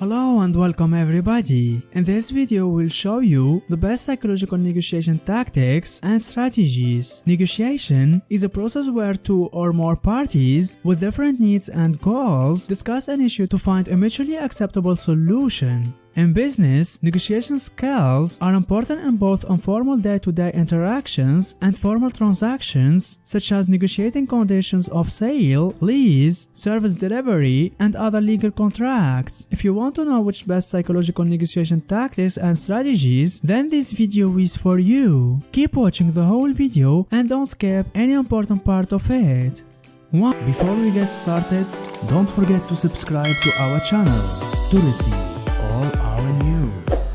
Hello and welcome everybody. In this video we'll show you the best psychological negotiation tactics and strategies. Negotiation is a process where two or more parties with different needs and goals discuss an issue to find a mutually acceptable solution. In business, negotiation skills are important in both informal day-to-day interactions and formal transactions, such as negotiating conditions of sale, lease, service delivery, and other legal contracts. If you want to know which best psychological negotiation tactics and strategies, then this video is for you. Keep watching the whole video and don't skip any important part of it. 1. Before we get started, don't forget to subscribe to our channel to receive all our news.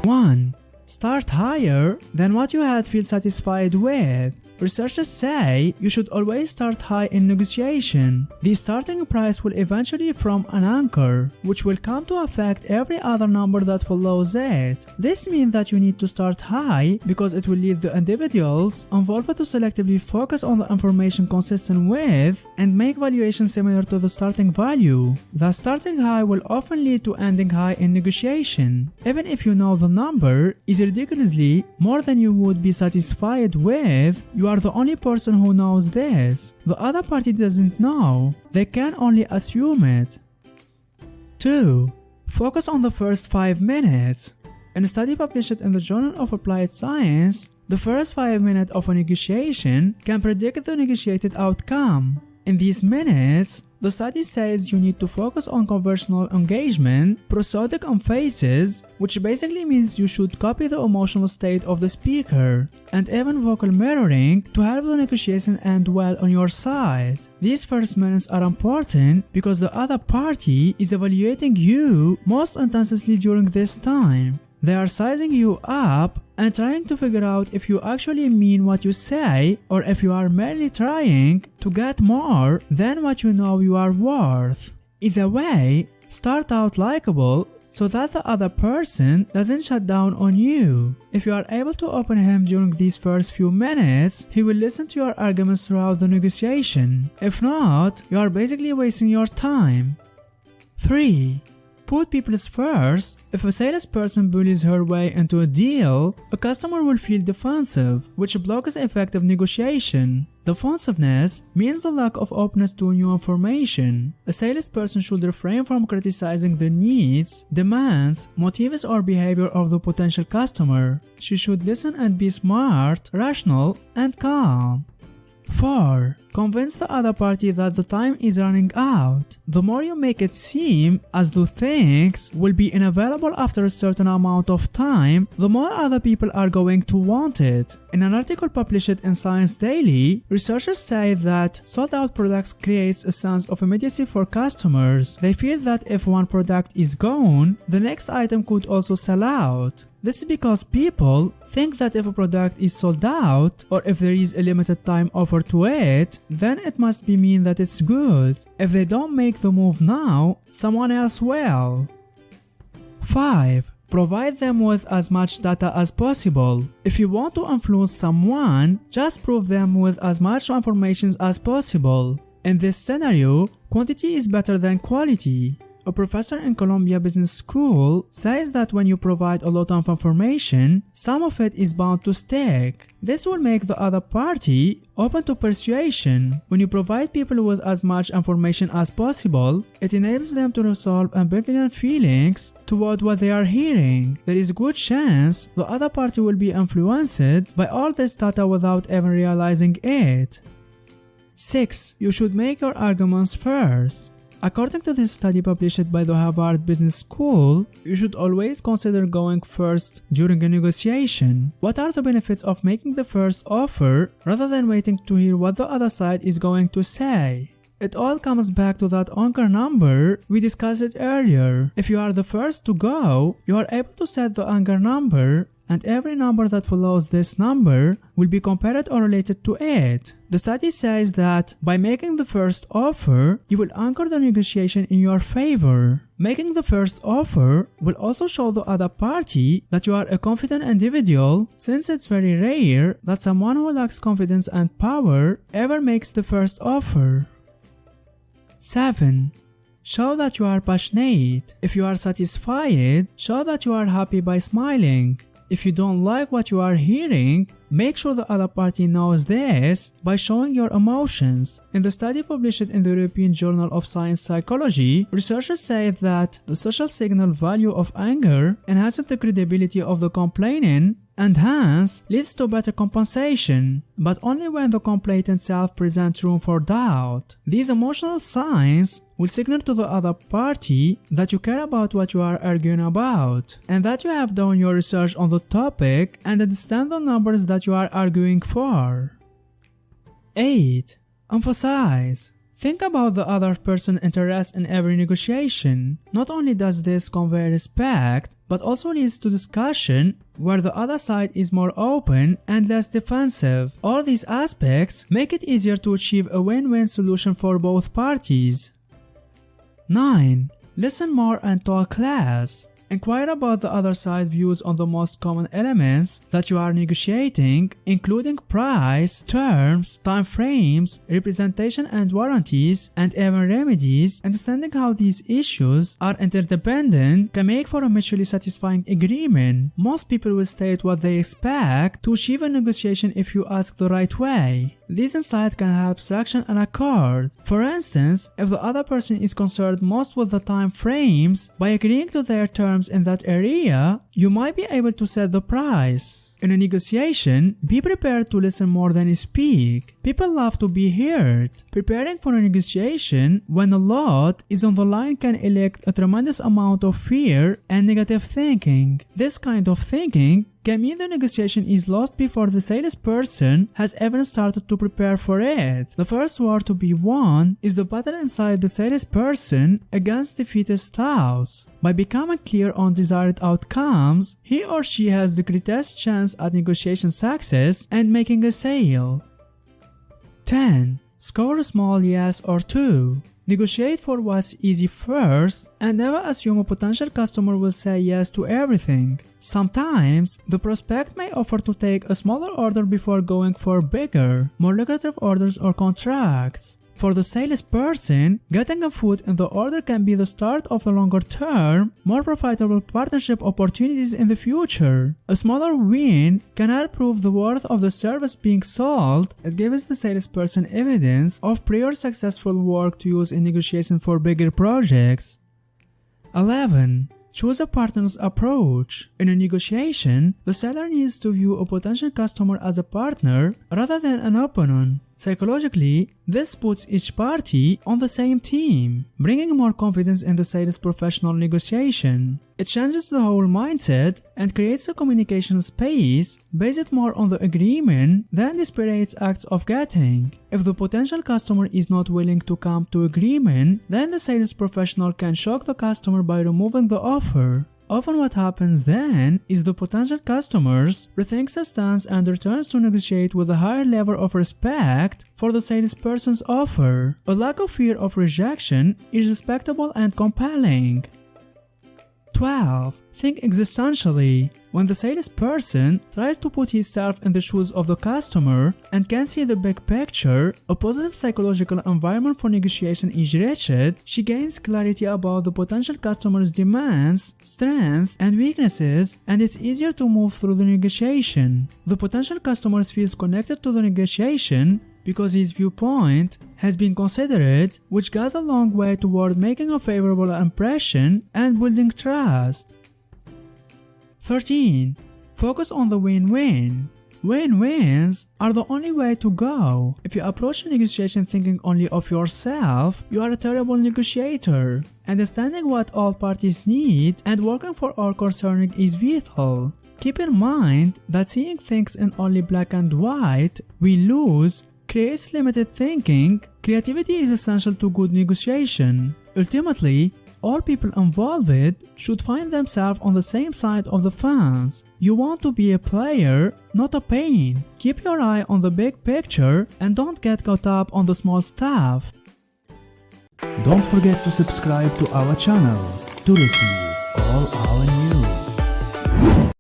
1. Start higher than what you had feel satisfied with. Researchers say you should always start high in negotiation. The starting price will eventually form an anchor, which will come to affect every other number that follows it. This means that you need to start high because it will lead the individuals involved to selectively focus on the information consistent with and make valuations similar to the starting value. The starting high will often lead to ending high in negotiation. Even if you know the number is ridiculously more than you would be satisfied with, you are the only person who knows this. The other party doesn't know. They can only assume it. 2. Focus on the first 5 minutes. In a study published in the Journal of Applied Science, the first 5 minutes of a negotiation can predict the negotiated outcome. In these minutes, the study says you need to focus on conversational engagement, prosodic emphasis, which basically means you should copy the emotional state of the speaker, and even vocal mirroring to help the negotiation end well on your side. These first minutes are important because the other party is evaluating you most intensely during this time. They are sizing you up and trying to figure out if you actually mean what you say or if you are merely trying to get more than what you know you are worth. Either way, start out likable so that the other person doesn't shut down on you. If you are able to open him during these first few minutes, he will listen to your arguments throughout the negotiation. If not, you are basically wasting your time. 3. Put people first. If a salesperson bullies her way into a deal, a customer will feel defensive, which blocks effective negotiation. Defensiveness means a lack of openness to new information. A salesperson should refrain from criticizing the needs, demands, motives, or behavior of the potential customer. She should listen and be smart, rational, and calm. 4. Convince the other party that the time is running out. The more you make it seem as though things will be unavailable after a certain amount of time, the more other people are going to want it. In an article published in Science Daily, researchers say that sold-out products creates a sense of immediacy for customers. They feel that if one product is gone, the next item could also sell out. This is because people think that if a product is sold out or if there is a limited time offer to it, then it must mean that it's good. If they don't make the move now, someone else will. 5. Provide them with as much data as possible. If you want to influence someone, just prove them with as much information as possible. In this scenario, quantity is better than quality. A professor in Columbia Business School says that when you provide a lot of information, some of it is bound to stick. This will make the other party open to persuasion. When you provide people with as much information as possible, it enables them to resolve ambivalent feelings toward what they are hearing. There is a good chance the other party will be influenced by all this data without even realizing it. 6. You should make your arguments first. According to this study published by the Harvard Business School, you should always consider going first during a negotiation. What are the benefits of making the first offer rather than waiting to hear what the other side is going to say? It all comes back to that anchor number we discussed earlier. If you are the first to go, you are able to set the anchor number, and every number that follows this number will be compared or related to it. The study says that by making the first offer, you will anchor the negotiation in your favor. Making the first offer will also show the other party that you are a confident individual, since it's very rare that someone who lacks confidence and power ever makes the first offer. 7. show that you are passionate. If you are satisfied, show that you are happy by smiling. If you don't like what you are hearing, make sure the other party knows this by showing your emotions. In the study published in the European Journal of Science Psychology, researchers say that the social signal value of anger enhances the credibility of the complaining and hence leads to better compensation, but only when the complainant self presents room for doubt. These emotional signs will signal to the other party that you care about what you are arguing about, and that you have done your research on the topic and understand the numbers that you are arguing for. 8. Emphasize. Think about the other person's interest in every negotiation. Not only does this convey respect, but also leads to discussion where the other side is more open and less defensive. All these aspects make it easier to achieve a win-win solution for both parties. 9. Listen more and talk less. Inquire about the other side's views on the most common elements that you are negotiating, including price, terms, time frames, representation and warranties, and even remedies. Understanding how these issues are interdependent can make for a mutually satisfying agreement. Most people will state what they expect to achieve a negotiation if you ask the right way. This insight can help selection and accord. For instance, if the other person is concerned most with the time frames, by agreeing to their terms in that area, you might be able to set the price. In a negotiation, be prepared to listen more than you speak. People love to be heard. Preparing for a negotiation when a lot is on the line can elicit a tremendous amount of fear and negative thinking. This kind of thinking can mean the negotiation is lost before the salesperson has even started to prepare for it. The first war to be won is the battle inside the salesperson against defeated thoughts. By becoming clear on desired outcomes, he or she has the greatest chance at negotiation success and making a sale. 10. Score a small yes or two. Negotiate for what's easy first and never assume a potential customer will say yes to everything. Sometimes, the prospect may offer to take a smaller order before going for bigger, more lucrative orders or contracts. For the salesperson, getting a foot in the order can be the start of a longer-term, more profitable partnership opportunities in the future. A smaller win can help prove the worth of the service being sold. It gives the salesperson evidence of prior successful work to use in negotiation for bigger projects. 11. Choose a partner's approach. In a negotiation, the seller needs to view a potential customer as a partner rather than an opponent. Psychologically, this puts each party on the same team, bringing more confidence in the sales professional negotiation. It changes the whole mindset and creates a communication space based more on the agreement than desperate acts of getting. If the potential customer is not willing to come to agreement, then the sales professional can shock the customer by removing the offer. Often what happens then is the potential customers rethinks the stance and returns to negotiate with a higher level of respect for the salesperson's offer. A lack of fear of rejection is respectable and compelling. 12. Think existentially. When the salesperson tries to put himself in the shoes of the customer and can see the big picture, a positive psychological environment for negotiation is reached. She gains clarity about the potential customer's demands, strengths, and weaknesses, and it's easier to move through the negotiation. The potential customer feels connected to the negotiation because his viewpoint has been considered, which goes a long way toward making a favorable impression and building trust. 13. Focus on the win-win. Win-wins are the only way to go. If you approach a negotiation thinking only of yourself, you are a terrible negotiator. Understanding what all parties need and working for all concerned is vital. Keep in mind that seeing things in only black and white, we lose, creates limited thinking. Creativity is essential to good negotiation. Ultimately, all people involved should find themselves on the same side of the fence. You want to be a player, not a pain. Keep your eye on the big picture and don't get caught up on the small stuff. Don't forget to subscribe to our channel to receive all our news.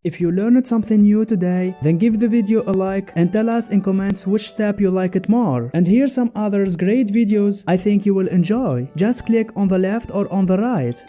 If you learned something new today, then give the video a like and tell us in comments which step you like it more. And here's some others great videos I think you will enjoy. Just click on the left or on the right.